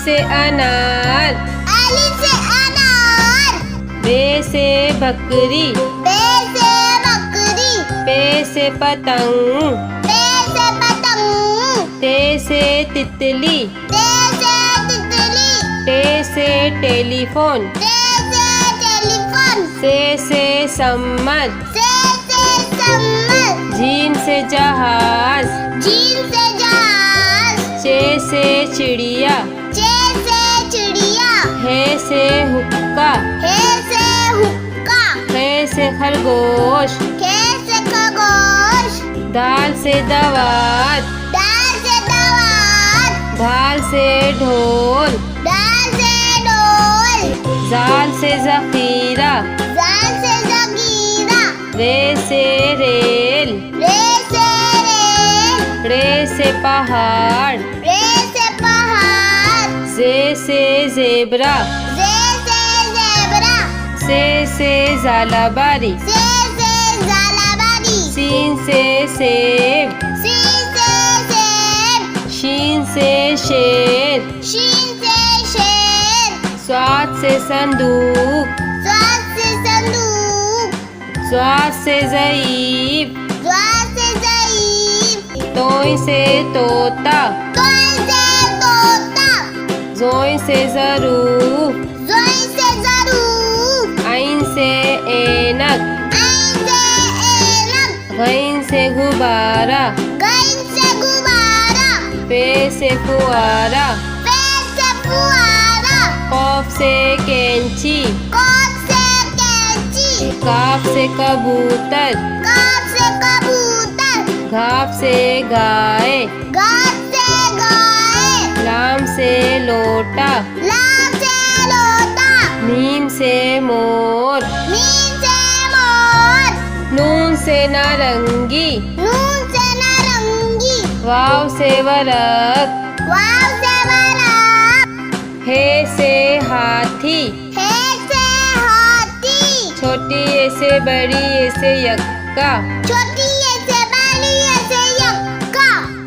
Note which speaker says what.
Speaker 1: से अनार,
Speaker 2: अलिफ से अनार।
Speaker 1: बे से बकरी,
Speaker 2: बे से बकरी।
Speaker 1: पे से पतंग,
Speaker 2: पे से पतंग।
Speaker 1: ते से तितली,
Speaker 2: ते से तितली।
Speaker 1: टे से टेलीफोन,
Speaker 2: ते से टेलीफोन।
Speaker 1: से सम्मर,
Speaker 2: से सम्मर।
Speaker 1: जीम से जहाज,
Speaker 2: जीम से जहाज।
Speaker 1: चे से चिड़िया,
Speaker 2: चे से चिड़िया।
Speaker 1: हे से हुक्का,
Speaker 2: हे से हुक्का।
Speaker 1: खे से खरगोश,
Speaker 2: खे से खरगोश।
Speaker 1: दाल से दवात,
Speaker 2: दाल से दवात।
Speaker 1: धाल से ढोल,
Speaker 2: दाल से ढोल।
Speaker 1: जाल से जखीरा,
Speaker 2: जाल से जगीरा।
Speaker 1: रे से रेल,
Speaker 2: रे से रेल।
Speaker 1: रे से पहाड़,
Speaker 2: रे से पहाड़।
Speaker 1: से जेबरा,
Speaker 2: जे से ज़ेबरा।
Speaker 1: से जालाबारी,
Speaker 2: से ज़ालाबारी।
Speaker 1: सीन से सेब,
Speaker 2: सीन से सेब।
Speaker 1: शीन से शेर,
Speaker 2: शीन से शेर।
Speaker 1: स्वाद से संदूक,
Speaker 2: स्वाद से संदूक।
Speaker 1: स्वाद से ज़ईब,
Speaker 2: स्वाद से ज़ईब।
Speaker 1: तोय से तोता,
Speaker 2: तोय से तोता।
Speaker 1: जोय से ज़रूफ,
Speaker 2: ज़ोई से ज़रूफ।
Speaker 1: आइन से ऐनक,
Speaker 2: ऐन से ऐनक।
Speaker 1: गैन से गुब्बारा,
Speaker 2: गैन से गुब्बारा।
Speaker 1: पे से फुआरा,
Speaker 2: पे से फुआरा।
Speaker 1: कौफ से कैंची,
Speaker 2: कौफ से कैंची।
Speaker 1: काफ से कबूतर,
Speaker 2: काफ से कबूतर।
Speaker 1: घाफ से गाय,
Speaker 2: घाट से गाय।
Speaker 1: लाम से लोटा,
Speaker 2: लाम से लोटा।
Speaker 1: मीम से मोर,
Speaker 2: मीम से मोर।
Speaker 1: नून से नारंगी,
Speaker 2: नून से नारंगी।
Speaker 1: वाव से वरक,
Speaker 2: वाव से वरक।
Speaker 1: हे से हाथी,
Speaker 2: हे से हाथी।
Speaker 1: छोटी ए से बड़ी ए से यक्का,
Speaker 2: छोटी